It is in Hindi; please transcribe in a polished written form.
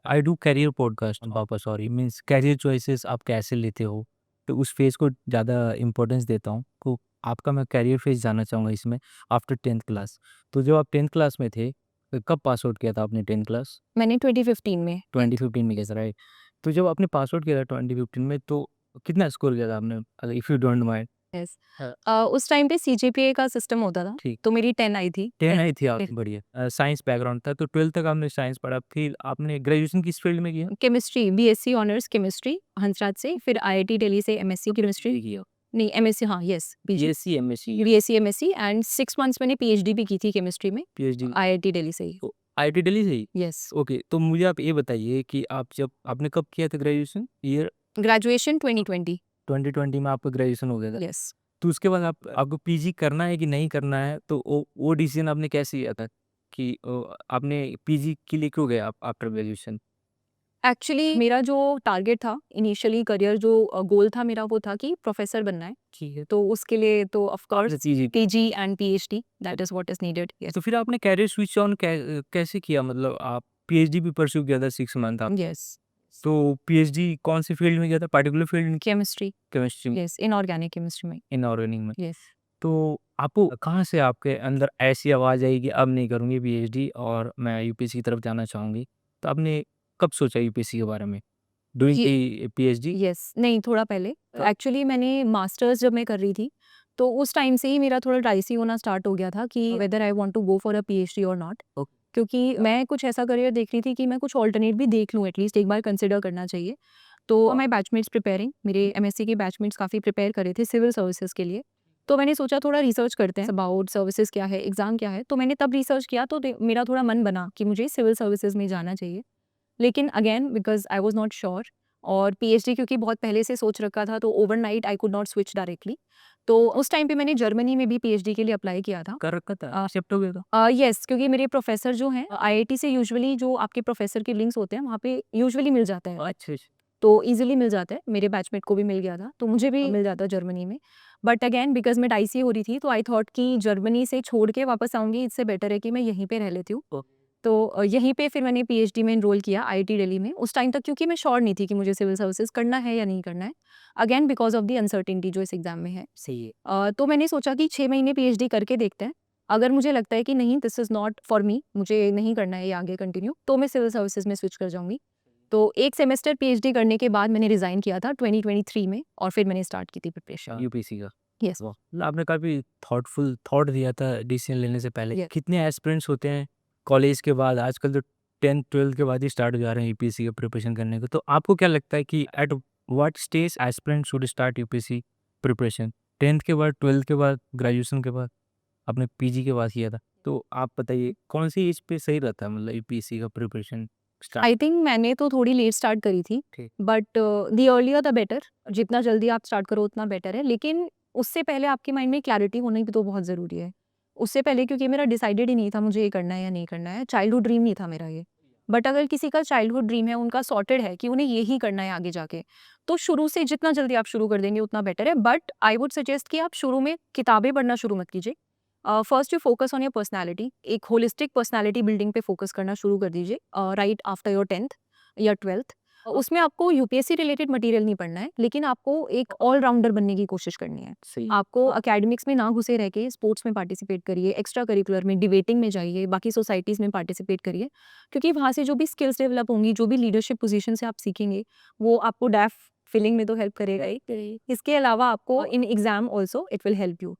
आई डू करियर पॉडकास्ट पापा, सॉरी, मीन्स करियर चॉइसेस आप कैसे लेते हो, तो उस फेज़ को ज़्यादा इम्पोर्टेंस देता हूँ। तो आपका मैं करियर फेज़ जानना चाहूँगा इसमें आफ्टर 10th क्लास। तो जब आप 10th क्लास में थे, तो कब पास आउट किया था आपने 10th क्लास? मैंने 2015 में 2015 में किया था, राइट? तो जब आपने पास आउट किया था 2015 में, तो कितना स्कोर किया था आपने? If you don't mind. Yes हाँ। उस टाइम पे सीजीपीए का सिस्टम होता था, ठीक। तो मेरी 10 आई थी। 10 आई थी आपकी, बढ़िया। साइंस बैकग्राउंड था, तो 12th तक आपने साइंस पढ़ा, फिर आपने ग्रेजुएशन किस फील्ड में किया? Chemistry, BSc honours chemistry Hansraj से, फिर आईआईटी दिल्ली से एमएससी केमिस्ट्री, किया। नहीं एमएससी, हाँ yes PG, BSc, MSc, BSc MSc and 6 months मैंने पीएचडी भी की थी केमिस्ट्री में, पीएचडी। आईआईटी दिल्ली से ही। तो आईआईटी दिल्ली से ही? यस ओके, तो मुझे आप ये बताइए कि आप जब आपने कब किया था ग्रेजुएशन? Year graduation 2020। 2020 में आपका ग्रेजुएशन हो गया था। यस तो उसके बाद आप आपको पीजी करना है कि नहीं करना है, तो वो डिसीजन आपने कैसे लिया था कि आपने पीजी के लिए क्यों गए आप आफ्टर ग्रेजुएशन? एक्चुअली मेरा जो टारगेट था इनिशियली, करियर जो गोल था मेरा, वो था कि प्रोफेसर बनना है। ठीक है। तो उसके लिए तो of course PG. PG and PhD, that is what is needed. तो फिर आपने कैरियर स्विच ऑन कैसे किया? मतलब आप पीएचडी भी परस्यू किया था 6 मंथ आप, यस तो पीएचडी कौन सी फील्ड में किया था? Particular field? केमिस्ट्री, केमिस्ट्री में, यस इनऑर्गेनिक केमिस्ट्री में। इनऑर्गेनिक में। यस तो आपको कहाँ से आपके अंदर ऐसी आवाज़ आई कि अब नहीं करूँगी पीएचडी और मैं यूपीएससी की तरफ जाना चाहूँगी? तो आपने कब सोचा यूपीएससी के बारे में? डूइंग ये पीएचडी? यस नहीं, थोड़ा पहले हाँ। एक्चुअली मैंने मास्टर्स जब मैं कर रही थी, तो उस टाइम से ही मेरा थोड़ा डाइसी होना स्टार्ट हो गया था कि whether I want to go for a PhD और नॉट। ओके। क्योंकि मैं कुछ ऐसा करियर देख रही थी कि मैं कुछ ऑल्टरनेट भी देख लूँ, एटलीस्ट एक बार कंसिडर करना चाहिए। तो माय बैचमेट्स प्रिपेयरिंग, मेरे एमएससी के बैचमेट्स काफ़ी प्रिपेयर कर रहे थे सिविल सर्विसेज के लिए। तो मैंने सोचा थोड़ा रिसर्च करते हैं अबाउट सर्विसेज क्या है, एग्ज़ाम क्या है। तो मैंने तब रिसर्च किया, तो मेरा थोड़ा मन बना कि मुझे सिविल सर्विसेज में जाना चाहिए। लेकिन again because I was not sure, और पीएचडी क्योंकि बहुत पहले से सोच रखा था, तो overnight I could not switch directly. तो उस टाइम पे मैंने जर्मनी में भी पीएचडी के लिए अप्लाई किया था। कर रखा था, एक्सेप्ट हो गया था? यस, क्योंकि मेरे प्रोफ़ेसर जो हैं आईआईटी से, यूजुअली जो आपके प्रोफ़ेसर के लिंक्स होते हैं वहाँ पे यूजुअली मिल जाता है। अच्छा, अच्छा। तो ईज़िली मिल जाता है, मेरे बैचमेट को भी मिल गया था, तो मुझे भी मिल जाता जर्मनी में। बट अगेन बिकॉज़ मैं डाइसी हो रही थी, तो आई थॉट कि जर्मनी से छोड़ के वापस आऊँगी, इससे बेटर है कि मैं यहीं पे रह लेती हूँ। ओ तो यहीं पे फिर मैंने पीएचडी में एनरोल किया आईआईटी दिल्ली में। उस टाइम तक क्योंकि मैं श्योर नहीं थी कि मुझे सिविल सर्विसेज करना है या नहीं करना है। Again because of the uncertainty जो इस एग्ज़ाम में है। सही है। तो मैंने सोचा कि 6 महीने पीएचडी करके देखते हैं। अगर मुझे लगता है कि नहीं, this is not for me, मुझे नहीं करना है ये आगे कंटिन्यू, तो मैं सिविल सर्विसेज में स्विच कर जाऊँगी। तो 1 सेमेस्टर पीएचडी करने के बाद मैंने रिज़ाइन किया था 2023 में, और फिर मैंने स्टार्ट की थी प्रिपरेशन। यूपीएससी का। यस, वाह! मतलब आपने काफ़ी थॉटफुल थॉट दिया था डिसीजन लेने से पहले। यस। कितने एस्पिरेंट्स होते हैं कॉलेज के बाद, आजकल तो 10th 12th के बाद ही स्टार्ट हो जा रहे हैं यूपीएससी का प्रिपरेशन करने को। तो आपको क्या लगता है कि at what stage aspirant should start UPSC preparation? 10th के बाद, 12th के बाद, ग्रेजुएशन के बाद, आपने पीजी के बाद किया था। तो आप बताइए कौन सी एज पे सही रहता है, मतलब यूपीएससी का प्रिपरेशन स्टार्ट? आई थिंक मैंने तो थोड़ी लेट स्टार्ट करी थी, ठीक। But the earlier the better. जितना जल्दी आप स्टार्ट करो उतना बेटर है, लेकिन उससे पहले आपके माइंड में क्लैरिटी होना भी तो बहुत ज़रूरी है। उससे पहले क्योंकि मेरा डिसाइडेड ही नहीं था मुझे ये करना है या नहीं करना है, चाइल्डहुड ड्रीम नहीं था मेरा ये। बट अगर किसी का चाइल्डहुड ड्रीम है, उनका सॉर्टेड है कि उन्हें यही करना है आगे जाके, तो शुरू से जितना जल्दी आप शुरू कर देंगे उतना बेटर है। बट आई वुड सजेस्ट कि आप शुरू में किताबें पढ़ना शुरू मत कीजिए। First you focus on your personality, एक होलिस्टिक पर्सनैलिटी बिल्डिंग पे फोकस करना शुरू कर दीजिए राइट आफ्टर योर 10th या 12th। उसमें आपको यूपीएससी रिलेटेड मटेरियल नहीं पढ़ना है, लेकिन आपको एक ऑलराउंडर बनने की कोशिश करनी है। सही। आपको एकेडमिक्स में ना घुसे रह के स्पोर्ट्स में पार्टिसिपेट करिए, एक्स्ट्रा करिकुलर में, डिबेटिंग में जाइए, बाकी सोसाइटीज़ में पार्टिसिपेट करिए, क्योंकि वहाँ से जो भी स्किल्स डेवलप होंगी, जो भी लीडरशिप पोजीशन से आप सीखेंगे, वो आपको डेफ फिलिंग में तो हेल्प करेगा ही। इसके अलावा आपको in exam also it will help you.